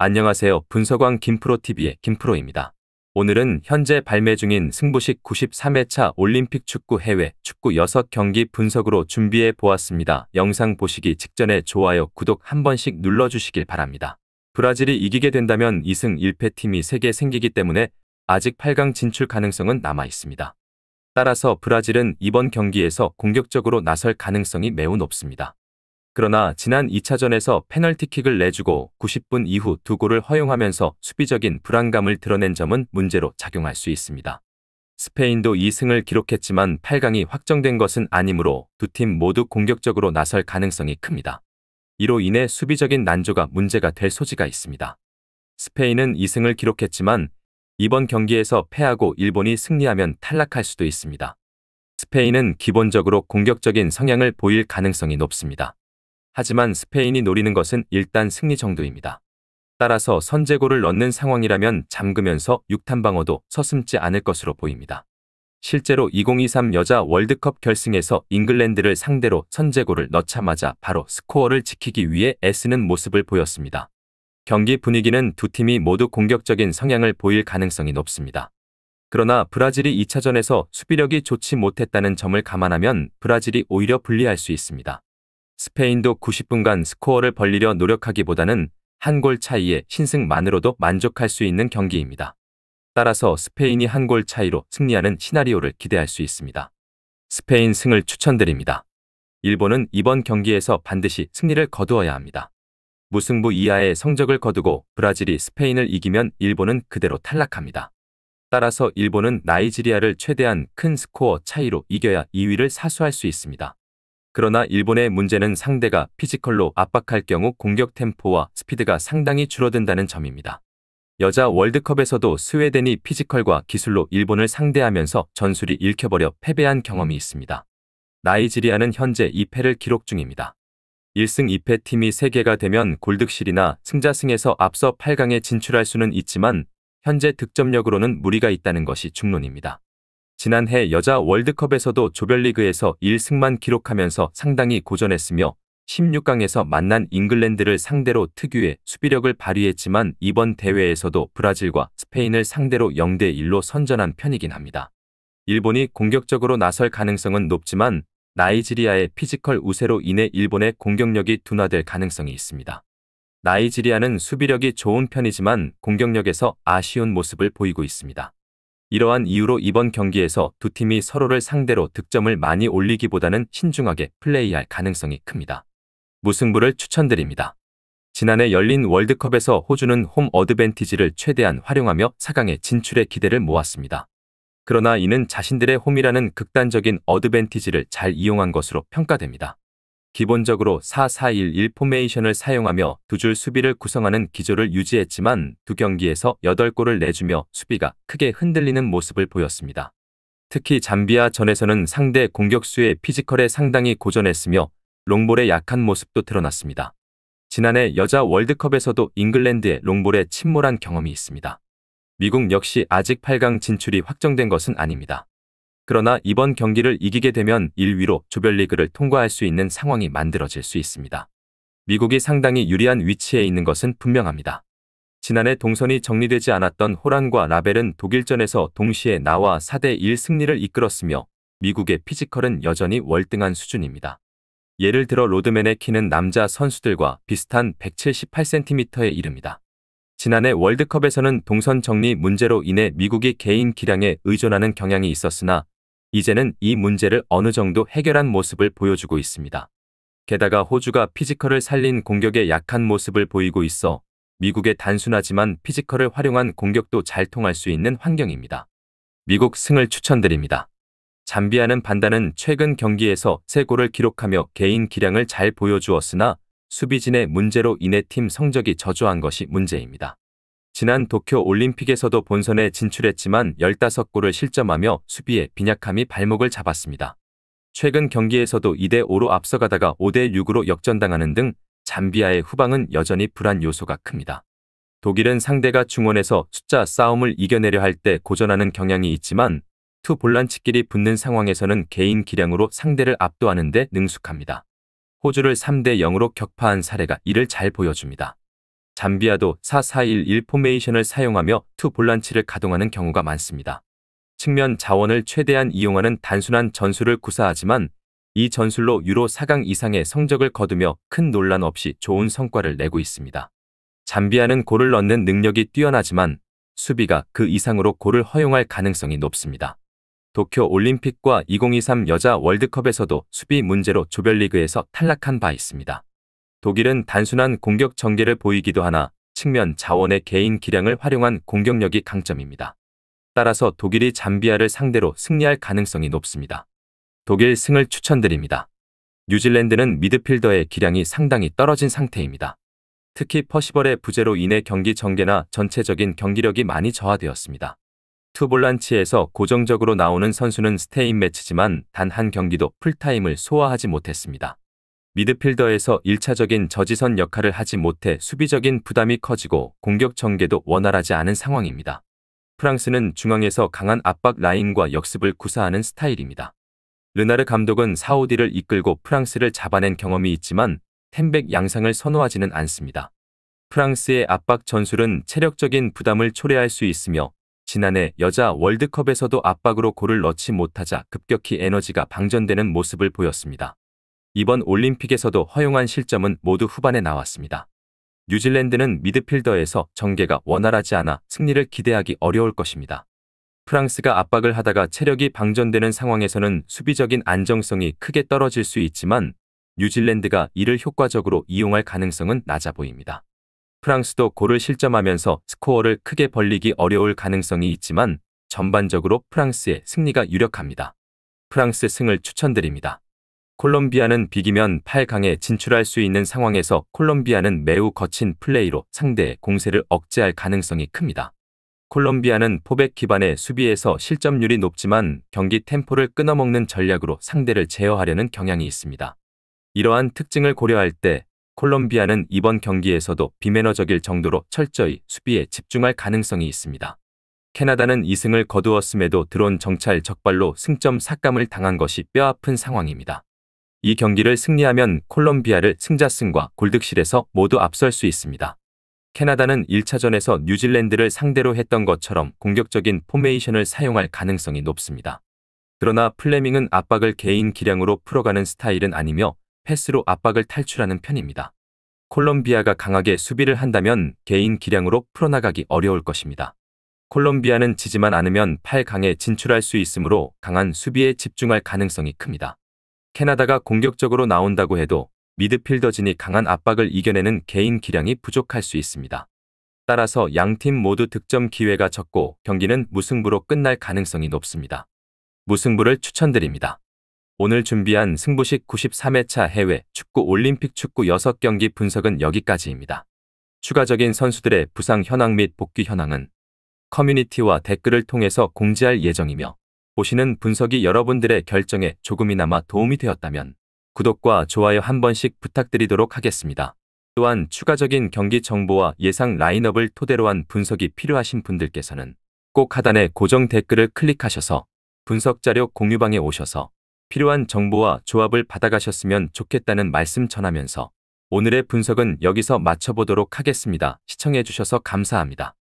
안녕하세요. 분석왕 김프로TV의 김프로입니다. 오늘은 현재 발매 중인 승부식 93회차 올림픽 축구 해외 축구 6경기 분석으로 준비해 보았습니다. 영상 보시기 직전에 좋아요, 구독 한 번씩 눌러주시길 바랍니다. 브라질이 이기게 된다면 2승 1패 팀이 3개 생기기 때문에 아직 8강 진출 가능성은 남아 있습니다. 따라서 브라질은 이번 경기에서 공격적으로 나설 가능성이 매우 높습니다. 그러나 지난 2차전에서 페널티킥을 내주고 90분 이후 2골을 허용하면서 수비적인 불안감을 드러낸 점은 문제로 작용할 수 있습니다. 스페인도 2승을 기록했지만 8강이 확정된 것은 아니므로 두 팀 모두 공격적으로 나설 가능성이 큽니다. 이로 인해 수비적인 난조가 문제가 될 소지가 있습니다. 스페인은 2승을 기록했지만 이번 경기에서 패하고 일본이 승리하면 탈락할 수도 있습니다. 스페인은 기본적으로 공격적인 성향을 보일 가능성이 높습니다. 하지만 스페인이 노리는 것은 일단 승리 정도입니다. 따라서 선제골을 넣는 상황이라면 잠그면서 6탄방어도 서슴지 않을 것으로 보입니다. 실제로 2023 여자 월드컵 결승에서 잉글랜드를 상대로 선제골을 넣자마자 바로 스코어를 지키기 위해 애쓰는 모습을 보였습니다. 경기 분위기는 두 팀이 모두 공격적인 성향을 보일 가능성이 높습니다. 그러나 브라질이 2차전에서 수비력이 좋지 못했다는 점을 감안하면 브라질이 오히려 불리할 수 있습니다. 스페인도 90분간 스코어를 벌리려 노력하기보다는 한 골 차이의 신승만으로도 만족할 수 있는 경기입니다. 따라서 스페인이 한 골 차이로 승리하는 시나리오를 기대할 수 있습니다. 스페인 승을 추천드립니다. 일본은 이번 경기에서 반드시 승리를 거두어야 합니다. 무승부 이하의 성적을 거두고 브라질이 스페인을 이기면 일본은 그대로 탈락합니다. 따라서 일본은 나이지리아를 최대한 큰 스코어 차이로 이겨야 2위를 사수할 수 있습니다. 그러나 일본의 문제는 상대가 피지컬로 압박할 경우 공격 템포와 스피드가 상당히 줄어든다는 점입니다. 여자 월드컵에서도 스웨덴이 피지컬과 기술로 일본을 상대하면서 전술이 읽혀버려 패배한 경험이 있습니다. 나이지리아는 현재 2패를 기록 중입니다. 1승 2패 팀이 3개가 되면 골득실이나 승자승에서 앞서 8강에 진출할 수는 있지만 현재 득점력으로는 무리가 있다는 것이 중론입니다. 지난해 여자 월드컵에서도 조별리그에서 1승만 기록하면서 상당히 고전했으며 16강에서 만난 잉글랜드를 상대로 특유의 수비력을 발휘했지만 이번 대회에서도 브라질과 스페인을 상대로 0대1로 선전한 편이긴 합니다. 일본이 공격적으로 나설 가능성은 높지만 나이지리아의 피지컬 우세로 인해 일본의 공격력이 둔화될 가능성이 있습니다. 나이지리아는 수비력이 좋은 편이지만 공격력에서 아쉬운 모습을 보이고 있습니다. 이러한 이유로 이번 경기에서 두 팀이 서로를 상대로 득점을 많이 올리기보다는 신중하게 플레이할 가능성이 큽니다. 무승부를 추천드립니다. 지난해 열린 월드컵에서 호주는 홈 어드밴티지를 최대한 활용하며 4강에 진출의 기대를 모았습니다. 그러나 이는 자신들의 홈이라는 극단적인 어드밴티지를 잘 이용한 것으로 평가됩니다. 기본적으로 4-4-1-1 포메이션을 사용하며 두 줄 수비를 구성하는 기조를 유지했지만 두 경기에서 8골을 내주며 수비가 크게 흔들리는 모습을 보였습니다. 특히 잠비아전에서는 상대 공격수의 피지컬에 상당히 고전했으며 롱볼에 약한 모습도 드러났습니다. 지난해 여자 월드컵에서도 잉글랜드의 롱볼에 침몰한 경험이 있습니다. 미국 역시 아직 8강 진출이 확정된 것은 아닙니다. 그러나 이번 경기를 이기게 되면 1위로 조별리그를 통과할 수 있는 상황이 만들어질 수 있습니다. 미국이 상당히 유리한 위치에 있는 것은 분명합니다. 지난해 동선이 정리되지 않았던 호란과 라벨은 독일전에서 동시에 나와 4대1 승리를 이끌었으며 미국의 피지컬은 여전히 월등한 수준입니다. 예를 들어 로드맨의 키는 남자 선수들과 비슷한 178cm에 이릅니다. 지난해 월드컵에서는 동선 정리 문제로 인해 미국이 개인 기량에 의존하는 경향이 있었으나 이제는 이 문제를 어느 정도 해결한 모습을 보여주고 있습니다. 게다가 호주가 피지컬을 살린 공격에 약한 모습을 보이고 있어 미국의 단순하지만 피지컬을 활용한 공격도 잘 통할 수 있는 환경입니다. 미국 승을 추천드립니다. 잠비아는 반다는 최근 경기에서 3골을 기록하며 개인 기량을 잘 보여주었으나 수비진의 문제로 인해 팀 성적이 저조한 것이 문제입니다. 지난 도쿄 올림픽에서도 본선에 진출했지만 15골을 실점하며 수비의 빈약함이 발목을 잡았습니다. 최근 경기에서도 2대5로 앞서가다가 5대6으로 역전당하는 등 잠비아의 후방은 여전히 불안 요소가 큽니다. 독일은 상대가 중원에서 숫자 싸움을 이겨내려 할 때 고전하는 경향이 있지만 투 볼란치끼리 붙는 상황에서는 개인 기량으로 상대를 압도하는 데 능숙합니다. 호주를 3대0으로 격파한 사례가 이를 잘 보여줍니다. 잠비아도 4-4-1-1 포메이션을 사용하며 투 볼란치를 가동하는 경우가 많습니다. 측면 자원을 최대한 이용하는 단순한 전술을 구사하지만 이 전술로 유로 4강 이상의 성적을 거두며 큰 논란 없이 좋은 성과를 내고 있습니다. 잠비아는 골을 넣는 능력이 뛰어나지만 수비가 그 이상으로 골을 허용할 가능성이 높습니다. 도쿄 올림픽과 2023 여자 월드컵에서도 수비 문제로 조별리그에서 탈락한 바 있습니다. 독일은 단순한 공격 전개를 보이기도 하나 측면 자원의 개인 기량을 활용한 공격력이 강점입니다. 따라서 독일이 잠비아를 상대로 승리할 가능성이 높습니다. 독일 승을 추천드립니다. 뉴질랜드는 미드필더의 기량이 상당히 떨어진 상태입니다. 특히 퍼시벌의 부재로 인해 경기 전개나 전체적인 경기력이 많이 저하되었습니다. 투볼란치에서 고정적으로 나오는 선수는 스테인 매치지만 단 한 경기도 풀타임을 소화하지 못했습니다. 미드필더에서 1차적인 저지선 역할을 하지 못해 수비적인 부담이 커지고 공격 전개도 원활하지 않은 상황입니다. 프랑스는 중앙에서 강한 압박 라인과 역습을 구사하는 스타일입니다. 르나르 감독은 사우디를 이끌고 프랑스를 잡아낸 경험이 있지만 텐백 양상을 선호하지는 않습니다. 프랑스의 압박 전술은 체력적인 부담을 초래할 수 있으며 지난해 여자 월드컵에서도 압박으로 골을 넣지 못하자 급격히 에너지가 방전되는 모습을 보였습니다. 이번 올림픽에서도 허용한 실점은 모두 후반에 나왔습니다. 뉴질랜드는 미드필더에서 전개가 원활하지 않아 승리를 기대하기 어려울 것입니다. 프랑스가 압박을 하다가 체력이 방전되는 상황에서는 수비적인 안정성이 크게 떨어질 수 있지만 뉴질랜드가 이를 효과적으로 이용할 가능성은 낮아 보입니다. 프랑스도 골을 실점하면서 스코어를 크게 벌리기 어려울 가능성이 있지만 전반적으로 프랑스의 승리가 유력합니다. 프랑스 승을 추천드립니다. 콜롬비아는 비기면 8강에 진출할 수 있는 상황에서 콜롬비아는 매우 거친 플레이로 상대의 공세를 억제할 가능성이 큽니다. 콜롬비아는 포백 기반의 수비에서 실점률이 높지만 경기 템포를 끊어먹는 전략으로 상대를 제어하려는 경향이 있습니다. 이러한 특징을 고려할 때 콜롬비아는 이번 경기에서도 비매너적일 정도로 철저히 수비에 집중할 가능성이 있습니다. 캐나다는 2승을 거두었음에도 드론 정찰 적발로 승점 삭감을 당한 것이 뼈아픈 상황입니다. 이 경기를 승리하면 콜롬비아를 승자승과 골득실에서 모두 앞설 수 있습니다. 캐나다는 1차전에서 뉴질랜드를 상대로 했던 것처럼 공격적인 포메이션을 사용할 가능성이 높습니다. 그러나 플레밍은 압박을 개인 기량으로 풀어가는 스타일은 아니며 패스로 압박을 탈출하는 편입니다. 콜롬비아가 강하게 수비를 한다면 개인 기량으로 풀어나가기 어려울 것입니다. 콜롬비아는 지지만 않으면 8강에 진출할 수 있으므로 강한 수비에 집중할 가능성이 큽니다. 캐나다가 공격적으로 나온다고 해도 미드필더진이 강한 압박을 이겨내는 개인 기량이 부족할 수 있습니다. 따라서 양팀 모두 득점 기회가 적고 경기는 무승부로 끝날 가능성이 높습니다. 무승부를 추천드립니다. 오늘 준비한 승부식 93회차 해외 축구 올림픽 축구 6경기 분석은 여기까지입니다. 추가적인 선수들의 부상 현황 및 복귀 현황은 커뮤니티와 댓글을 통해서 공지할 예정이며 보시는 분석이 여러분들의 결정에 조금이나마 도움이 되었다면 구독과 좋아요 한 번씩 부탁드리도록 하겠습니다. 또한 추가적인 경기 정보와 예상 라인업을 토대로 한 분석이 필요하신 분들께서는 꼭 하단의 고정 댓글을 클릭하셔서 분석 자료 공유방에 오셔서 필요한 정보와 조합을 받아가셨으면 좋겠다는 말씀 전하면서 오늘의 분석은 여기서 마쳐보도록 하겠습니다. 시청해주셔서 감사합니다.